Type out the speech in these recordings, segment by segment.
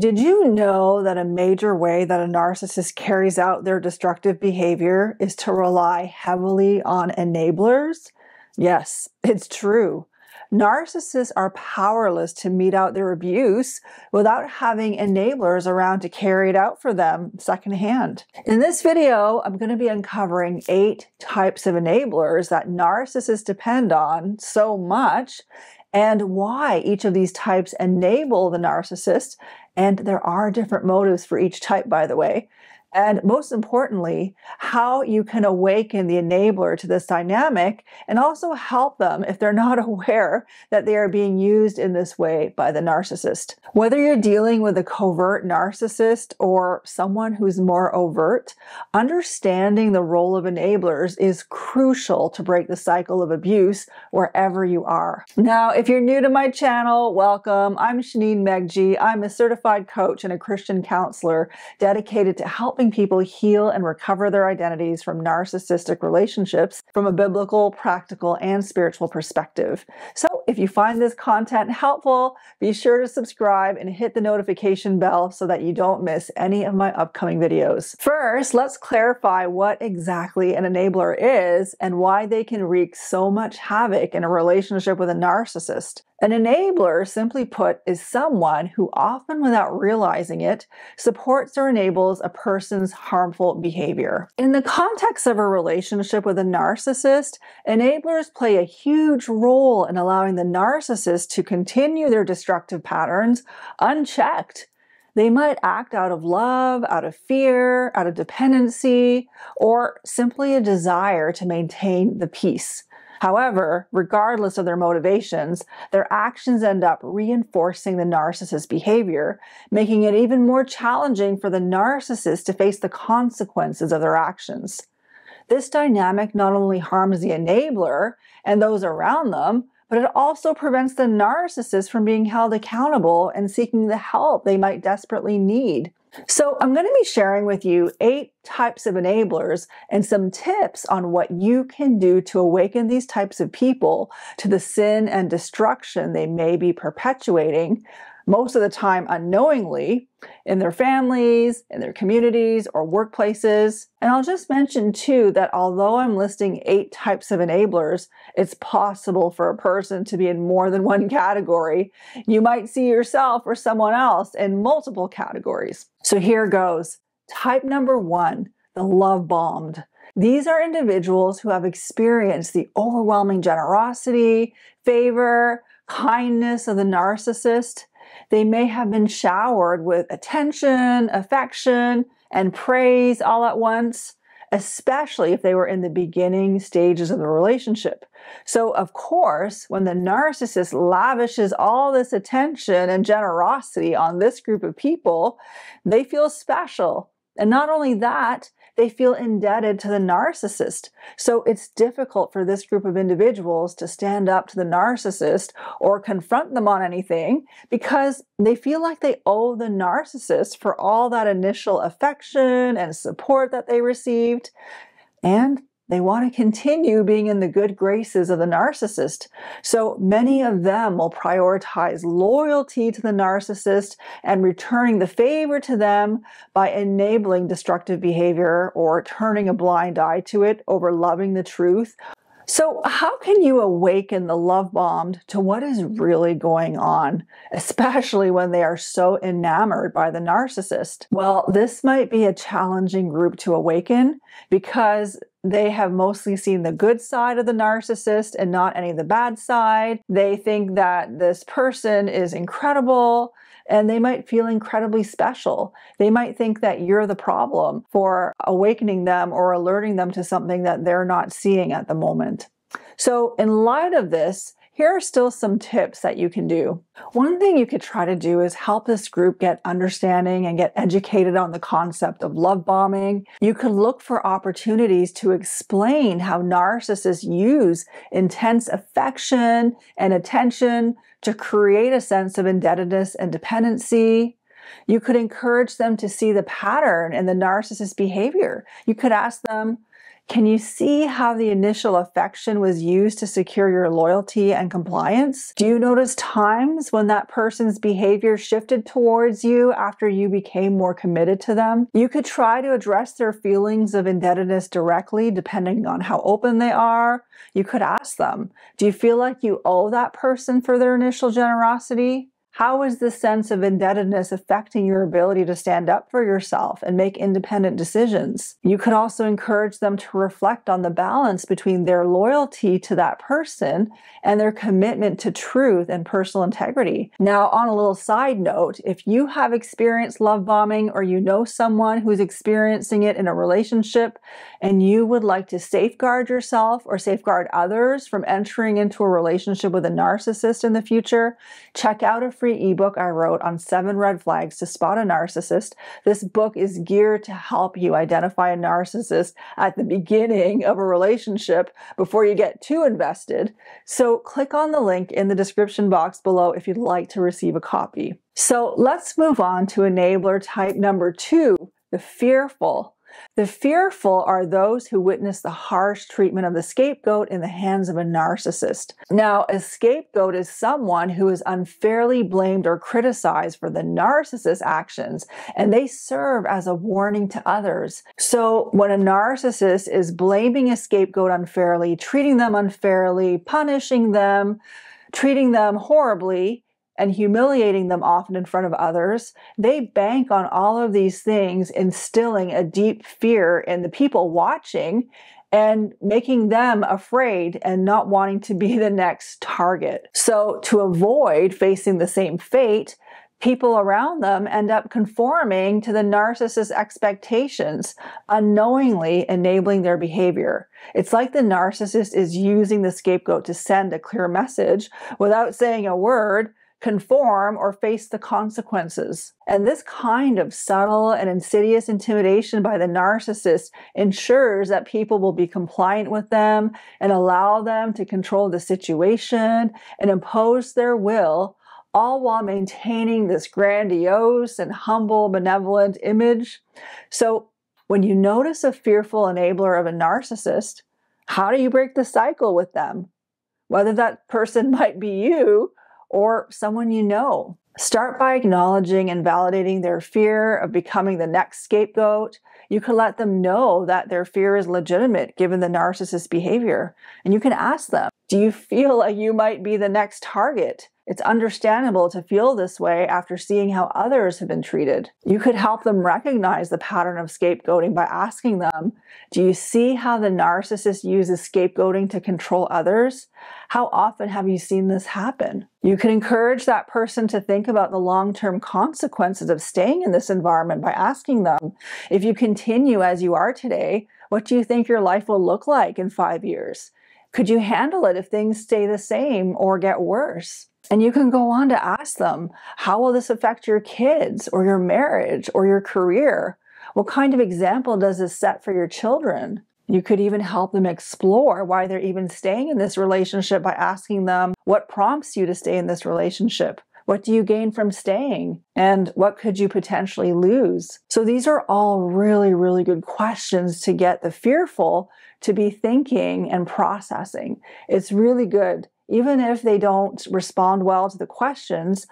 Did you know that a major way that a narcissist carries out their destructive behavior is to rely heavily on enablers? Yes, it's true. Narcissists are powerless to mete out their abuse without having enablers around to carry it out for them secondhand. In this video, I'm going to be uncovering 8 types of enablers that narcissists depend on so much, and why each of these types enable the narcissist. And there are different motives for each type, by the way. And most importantly, how you can awaken the enabler to this dynamic and also help them if they're not aware that they are being used in this way by the narcissist. Whether you're dealing with a covert narcissist or someone who's more overt, understanding the role of enablers is crucial to break the cycle of abuse wherever you are. Now, if you're new to my channel, welcome. I'm Shaneen Megji. I'm a certified coach and a Christian counselor dedicated to helping people heal and recover their identities from narcissistic relationships from a biblical, practical, and spiritual perspective. So if you find this content helpful, be sure to subscribe and hit the notification bell so that you don't miss any of my upcoming videos. First, let's clarify what exactly an enabler is and why they can wreak so much havoc in a relationship with a narcissist. An enabler, simply put, is someone who, often without realizing it, supports or enables a person's harmful behavior. In the context of a relationship with a narcissist, enablers play a huge role in allowing the narcissist to continue their destructive patterns unchecked. They might act out of love, out of fear, out of dependency, or simply a desire to maintain the peace. However, regardless of their motivations, their actions end up reinforcing the narcissist's behavior, making it even more challenging for the narcissist to face the consequences of their actions. This dynamic not only harms the enabler and those around them, but it also prevents the narcissist from being held accountable and seeking the help they might desperately need. So I'm going to be sharing with you 8 types of enablers and some tips on what you can do to awaken these types of people to the sin and destruction they may be perpetuating, most of the time unknowingly, in their families, in their communities, or workplaces. And I'll just mention too that although I'm listing 8 types of enablers, it's possible for a person to be in more than one category. You might see yourself or someone else in multiple categories. So here goes. Type number 1, the love bombed. These are individuals who have experienced the overwhelming generosity, favor, kindness of the narcissist. They may have been showered with attention, affection, and praise all at once, especially if they were in the beginning stages of the relationship. So, of course, when the narcissist lavishes all this attention and generosity on this group of people, they feel special. And not only that, they feel indebted to the narcissist. So it's difficult for this group of individuals to stand up to the narcissist or confront them on anything because they feel like they owe the narcissist for all that initial affection and support that they received. And they want to continue being in the good graces of the narcissist. So many of them will prioritize loyalty to the narcissist and returning the favor to them by enabling destructive behavior or turning a blind eye to it over loving the truth. So how can you awaken the love bombed to what is really going on, especially when they are so enamored by the narcissist? Well, this might be a challenging group to awaken because they have mostly seen the good side of the narcissist and not any of the bad side. They think that this person is incredible, and they might feel incredibly special. They might think that you're the problem for awakening them or alerting them to something that they're not seeing at the moment. So in light of this, here are still some tips that you can do. One thing you could try to do is help this group get understanding and get educated on the concept of love bombing. You could look for opportunities to explain how narcissists use intense affection and attention to create a sense of indebtedness and dependency. You could encourage them to see the pattern in the narcissist's behavior. You could ask them, Can you see how the initial affection was used to secure your loyalty and compliance? Do you notice times when that person's behavior shifted towards you after you became more committed to them? You could try to address their feelings of indebtedness directly, depending on how open they are. You could ask them, do you feel like you owe that person for their initial generosity? How is this sense of indebtedness affecting your ability to stand up for yourself and make independent decisions? You could also encourage them to reflect on the balance between their loyalty to that person and their commitment to truth and personal integrity. Now, on a little side note, if you have experienced love bombing or you know someone who's experiencing it in a relationship and you would like to safeguard yourself or safeguard others from entering into a relationship with a narcissist in the future, check out a free ebook I wrote on 7 red flags to spot a narcissist. This book is geared to help you identify a narcissist at the beginning of a relationship before you get too invested. So click on the link in the description box below if you'd like to receive a copy. So let's move on to enabler type number 2, the fearful. The fearful are those who witness the harsh treatment of the scapegoat in the hands of a narcissist. Now, a scapegoat is someone who is unfairly blamed or criticized for the narcissist's actions, and they serve as a warning to others. So when a narcissist is blaming a scapegoat unfairly, treating them unfairly, punishing them, treating them horribly, and humiliating them often in front of others, they bank on all of these things, instilling a deep fear in the people watching and making them afraid and not wanting to be the next target. So to avoid facing the same fate, people around them end up conforming to the narcissist's expectations, unknowingly enabling their behavior. It's like the narcissist is using the scapegoat to send a clear message without saying a word, conform, or face the consequences. And this kind of subtle and insidious intimidation by the narcissist ensures that people will be compliant with them and allow them to control the situation and impose their will, all while maintaining this grandiose and humble, benevolent image. So when you notice a fearful enabler of a narcissist, how do you break the cycle with them? Whether that person might be you or someone you know. Start by acknowledging and validating their fear of becoming the next scapegoat. You can let them know that their fear is legitimate given the narcissist's behavior. And you can ask them, do you feel like you might be the next target? It's understandable to feel this way after seeing how others have been treated. You could help them recognize the pattern of scapegoating by asking them, do you see how the narcissist uses scapegoating to control others? How often have you seen this happen? You can encourage that person to think about the long-term consequences of staying in this environment by asking them, if you continue as you are today, what do you think your life will look like in 5 years? Could you handle it if things stay the same or get worse? And you can go on to ask them, how will this affect your kids or your marriage or your career? What kind of example does this set for your children? You could even help them explore why they're even staying in this relationship by asking them, what prompts you to stay in this relationship? What do you gain from staying? And what could you potentially lose? So these are all really, really good questions to get the fearful to be thinking and processing. It's really good. Even if they don't respond well to the questions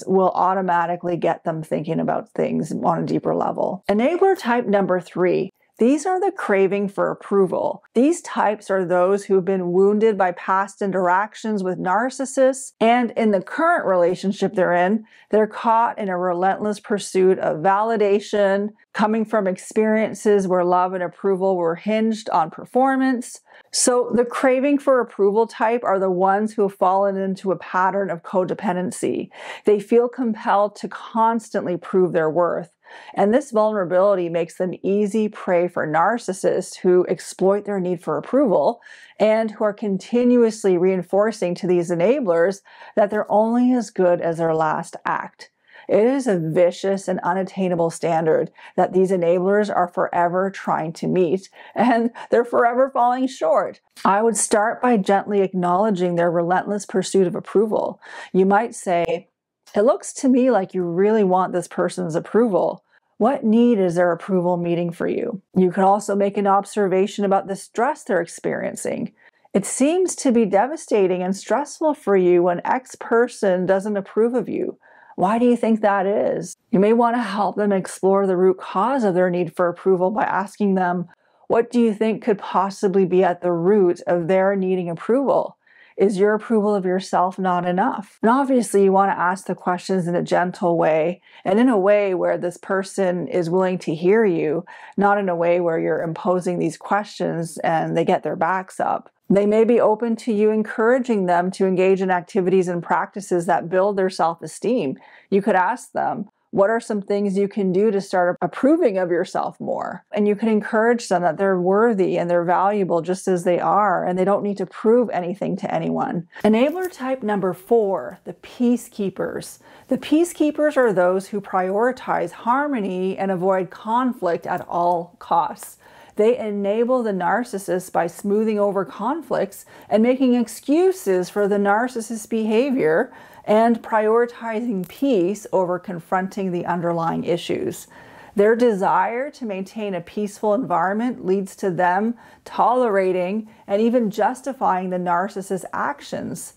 will automatically get them thinking about things on a deeper level. Enabler type number 3. These are the craving for approval. These types are those who have been wounded by past interactions with narcissists, and in the current relationship they're in, they're caught in a relentless pursuit of validation, coming from experiences where love and approval were hinged on performance. So the craving for approval type are the ones who have fallen into a pattern of codependency. They feel compelled to constantly prove their worth. And this vulnerability makes them easy prey for narcissists who exploit their need for approval and who are continuously reinforcing to these enablers that they're only as good as their last act. It is a vicious and unattainable standard that these enablers are forever trying to meet, and they're forever falling short. I would start by gently acknowledging their relentless pursuit of approval. You might say, "It looks to me like you really want this person's approval. What need is their approval meeting for you? You can also make an observation about the stress they're experiencing. It seems to be devastating and stressful for you when X person doesn't approve of you. Why do you think that is? You may want to help them explore the root cause of their need for approval by asking them, what do you think could possibly be at the root of their needing approval? Is your approval of yourself not enough? And obviously, you want to ask the questions in a gentle way and in a way where this person is willing to hear you, not in a way where you're imposing these questions and they get their backs up. They may be open to you encouraging them to engage in activities and practices that build their self-esteem. You could ask them, what are some things you can do to start approving of yourself more? And you can encourage them that they're worthy and they're valuable just as they are, and they don't need to prove anything to anyone. Enabler type number 4, the peacekeepers. The peacekeepers are those who prioritize harmony and avoid conflict at all costs. They enable the narcissist by smoothing over conflicts and making excuses for the narcissist's behavior and prioritizing peace over confronting the underlying issues. Their desire to maintain a peaceful environment leads to them tolerating and even justifying the narcissist's actions.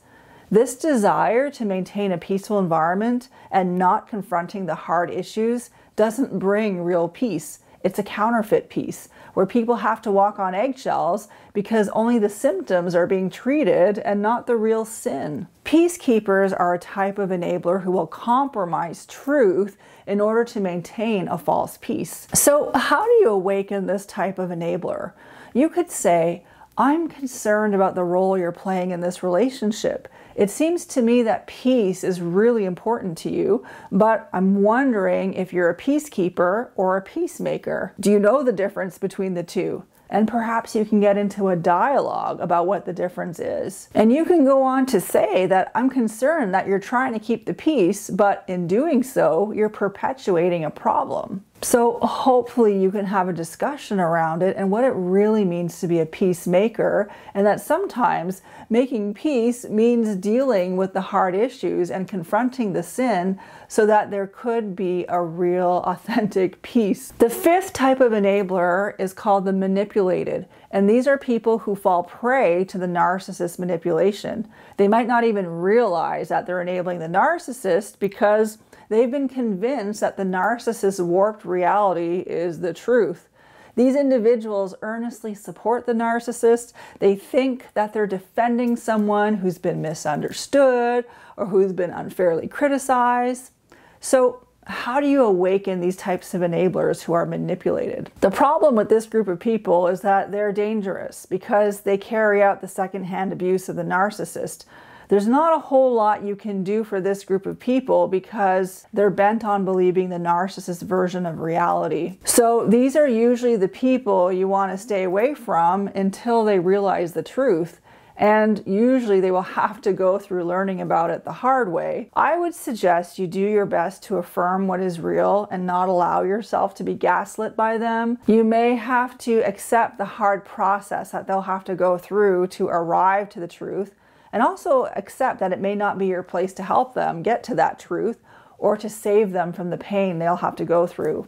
This desire to maintain a peaceful environment and not confronting the hard issues doesn't bring real peace. It's a counterfeit peace, where people have to walk on eggshells because only the symptoms are being treated and not the real sin. Peacekeepers are a type of enabler who will compromise truth in order to maintain a false peace. So how do you awaken this type of enabler? You could say, I'm concerned about the role you're playing in this relationship. It seems to me that peace is really important to you, but I'm wondering if you're a peacekeeper or a peacemaker. Do you know the difference between the two? And perhaps you can get into a dialogue about what the difference is. And you can go on to say that I'm concerned that you're trying to keep the peace, but in doing so, you're perpetuating a problem. So hopefully you can have a discussion around it and what it really means to be a peacemaker, and that sometimes making peace means dealing with the hard issues and confronting the sin so that there could be a real, authentic peace. The 5th type of enabler is called the manipulated, and these are people who fall prey to the narcissist manipulation. They might not even realize that they're enabling the narcissist because they've been convinced that the narcissist's warped reality is the truth. These individuals earnestly support the narcissist. They think that they're defending someone who's been misunderstood or who's been unfairly criticized. So how do you awaken these types of enablers who are manipulated? The problem with this group of people is that they're dangerous because they carry out the secondhand abuse of the narcissist. There's not a whole lot you can do for this group of people because they're bent on believing the narcissist version of reality. So these are usually the people you want to stay away from until they realize the truth. And usually they will have to go through learning about it the hard way. I would suggest you do your best to affirm what is real and not allow yourself to be gaslit by them. You may have to accept the hard process that they'll have to go through to arrive to the truth, and also accept that it may not be your place to help them get to that truth or to save them from the pain they'll have to go through.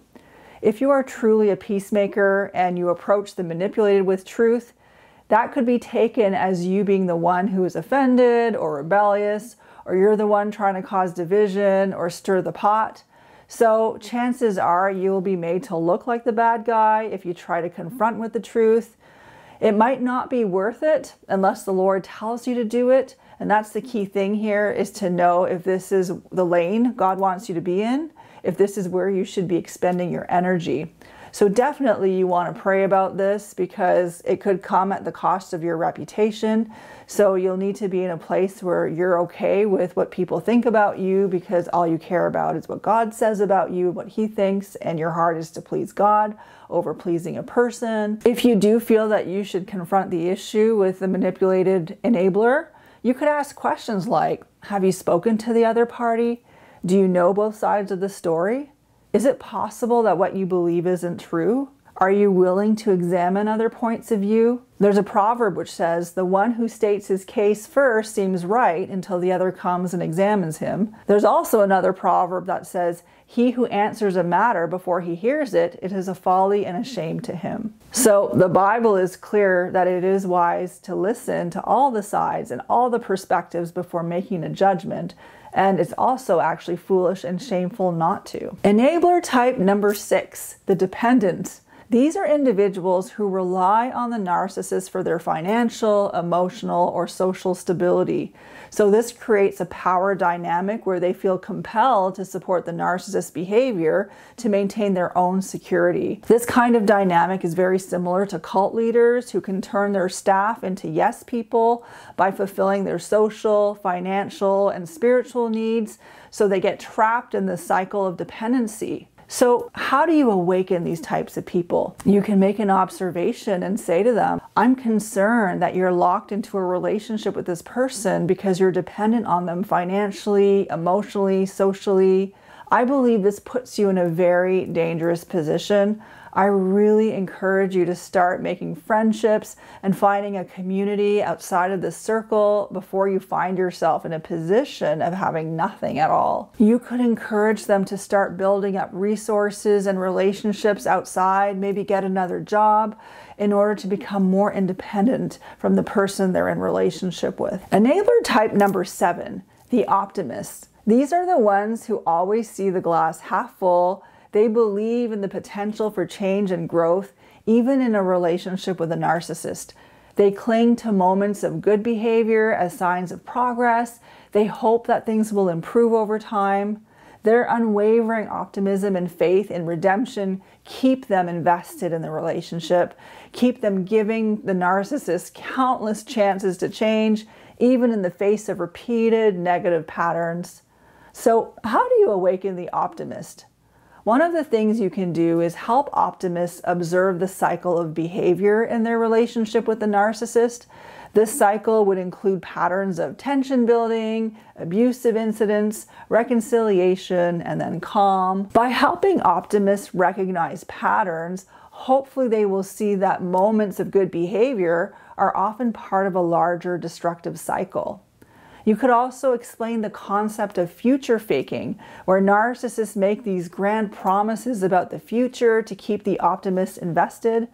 If you are truly a peacemaker and you approach the manipulated with truth, that could be taken as you being the one who is offended or rebellious, or you're the one trying to cause division or stir the pot. So chances are you will be made to look like the bad guy if you try to confront with the truth. It might not be worth it unless the Lord tells you to do it. And that's the key thing here, is to know if this is the lane God wants you to be in, if this is where you should be expending your energy. So definitely you want to pray about this because it could come at the cost of your reputation. So you'll need to be in a place where you're okay with what people think about you, because all you care about is what God says about you, what He thinks, and your heart is to please God over pleasing a person. If you do feel that you should confront the issue with the manipulated enabler, you could ask questions like, have you spoken to the other party? Do you know both sides of the story? Is it possible that what you believe isn't true? Are you willing to examine other points of view? There's a proverb which says, the one who states his case first seems right until the other comes and examines him. There's also another proverb that says, he who answers a matter before he hears it, it is a folly and a shame to him. So the Bible is clear that it is wise to listen to all the sides and all the perspectives before making a judgment. And it's also actually foolish and shameful not to. Enabler type number 6, the dependent. These are individuals who rely on the narcissist for their financial, emotional, or social stability. So this creates a power dynamic where they feel compelled to support the narcissist's behavior to maintain their own security. This kind of dynamic is very similar to cult leaders who can turn their staff into yes people by fulfilling their social, financial, and spiritual needs, so they get trapped in the cycle of dependency. So how do you awaken these types of people? You can make an observation and say to them, I'm concerned that you're locked into a relationship with this person because you're dependent on them financially, emotionally, socially. I believe this puts you in a very dangerous position. I really encourage you to start making friendships and finding a community outside of this circle before you find yourself in a position of having nothing at all. You could encourage them to start building up resources and relationships outside, maybe get another job in order to become more independent from the person they're in relationship with. Enabler type number 7, the optimists. These are the ones who always see the glass half full. They believe in the potential for change and growth, even in a relationship with a narcissist. They cling to moments of good behavior as signs of progress. They hope that things will improve over time. Their unwavering optimism and faith in redemption keep them invested in the relationship, keep them giving the narcissist countless chances to change, even in the face of repeated negative patterns. So, how do you awaken the optimist? One of the things you can do is help optimists observe the cycle of behavior in their relationship with the narcissist. This cycle would include patterns of tension building, abusive incidents, reconciliation, and then calm. By helping optimists recognize patterns, hopefully they will see that moments of good behavior are often part of a larger destructive cycle. You could also explain the concept of future faking, where narcissists make these grand promises about the future to keep the optimist invested,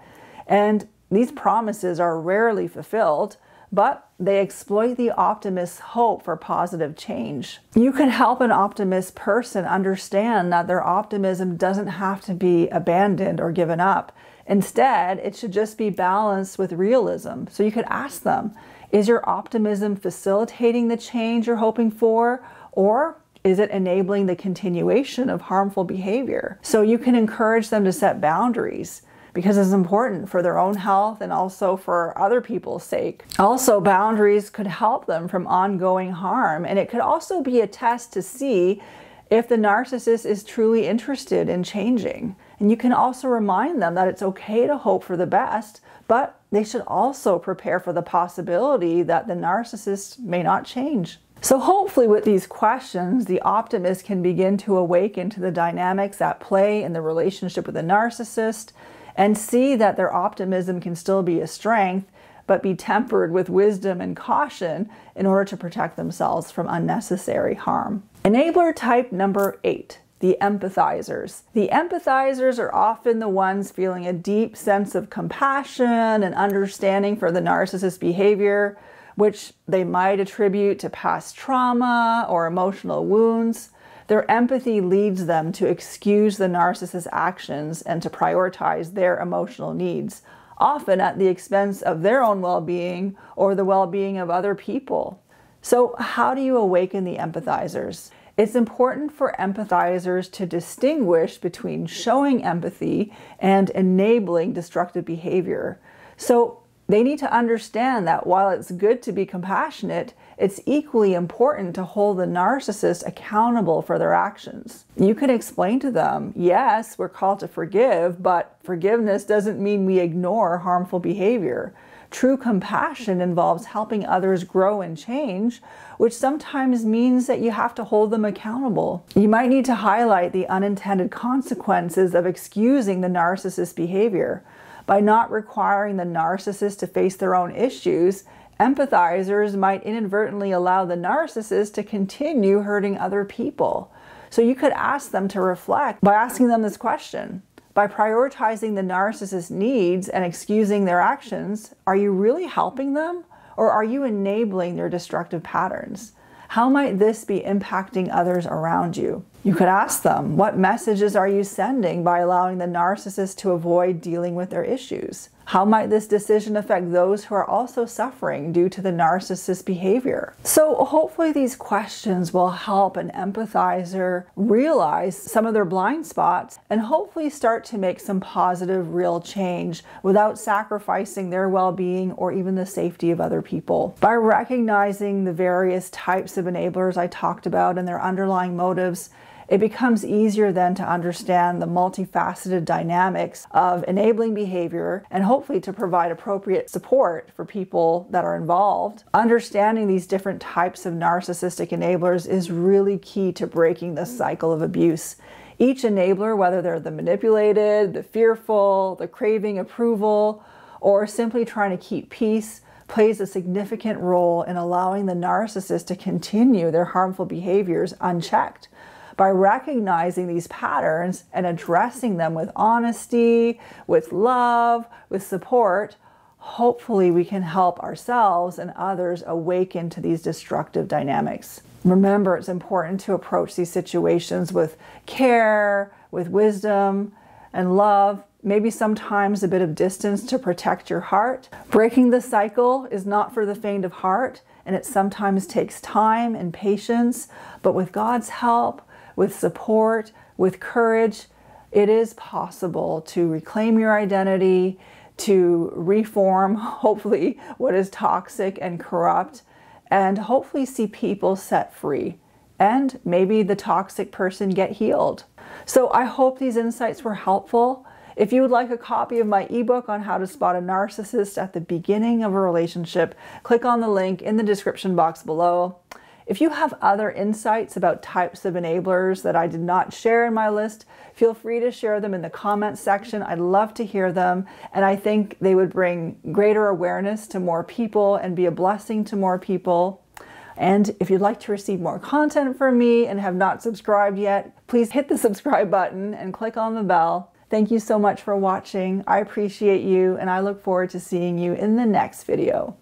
and these promises are rarely fulfilled, but they exploit the optimist's hope for positive change. You can help an optimist person understand that their optimism doesn't have to be abandoned or given up. Instead, it should just be balanced with realism. So you could ask them, is your optimism facilitating the change you're hoping for, or is it enabling the continuation of harmful behavior? So you can encourage them to set boundaries, because it's important for their own health and also for other people's sake. Also, boundaries could help them from ongoing harm, and it could also be a test to see if the narcissist is truly interested in changing. And you can also remind them that it's okay to hope for the best, but they should also prepare for the possibility that the narcissist may not change. So hopefully with these questions, the optimist can begin to awaken to the dynamics at play in the relationship with the narcissist and see that their optimism can still be a strength, but be tempered with wisdom and caution in order to protect themselves from unnecessary harm. Enabler type number 8. The empathizers. The empathizers are often the ones feeling a deep sense of compassion and understanding for the narcissist's behavior, which they might attribute to past trauma or emotional wounds. Their empathy leads them to excuse the narcissist's actions and to prioritize their emotional needs, often at the expense of their own well-being or the well-being of other people. So how do you awaken the empathizers? It's important for empathizers to distinguish between showing empathy and enabling destructive behavior. So they need to understand that while it's good to be compassionate, it's equally important to hold the narcissist accountable for their actions. You can explain to them, yes, we're called to forgive, but forgiveness doesn't mean we ignore harmful behavior. True compassion involves helping others grow and change, which sometimes means that you have to hold them accountable. You might need to highlight the unintended consequences of excusing the narcissist behavior. By not requiring the narcissist to face their own issues, empathizers might inadvertently allow the narcissist to continue hurting other people. So you could ask them to reflect by asking them this question. By prioritizing the narcissist's needs and excusing their actions, are you really helping them, or are you enabling their destructive patterns? How might this be impacting others around you? You could ask them, what messages are you sending by allowing the narcissist to avoid dealing with their issues? How might this decision affect those who are also suffering due to the narcissist behavior? So hopefully these questions will help an empathizer realize some of their blind spots and hopefully start to make some positive, real change without sacrificing their well-being or even the safety of other people. By recognizing the various types of enablers I talked about and their underlying motives, it becomes easier then to understand the multifaceted dynamics of enabling behavior and hopefully to provide appropriate support for people that are involved. Understanding these different types of narcissistic enablers is really key to breaking the cycle of abuse. Each enabler, whether they're the manipulated, the fearful, the craving approval, or simply trying to keep peace, plays a significant role in allowing the narcissist to continue their harmful behaviors unchecked. By recognizing these patterns and addressing them with honesty, with love, with support, hopefully we can help ourselves and others awaken to these destructive dynamics. Remember, it's important to approach these situations with care, with wisdom and love, maybe sometimes a bit of distance to protect your heart. Breaking the cycle is not for the faint of heart, and it sometimes takes time and patience, but with God's help, with support, with courage, it is possible to reclaim your identity, to reform, hopefully, what is toxic and corrupt, and hopefully see people set free, and maybe the toxic person get healed. So I hope these insights were helpful. If you would like a copy of my ebook on how to spot a narcissist at the beginning of a relationship, click on the link in the description box below. If you have other insights about types of enablers that I did not share in my list, feel free to share them in the comments section. I'd love to hear them, and I think they would bring greater awareness to more people and be a blessing to more people. And if you'd like to receive more content from me and have not subscribed yet, please hit the subscribe button and click on the bell. Thank you so much for watching. I appreciate you, and I look forward to seeing you in the next video.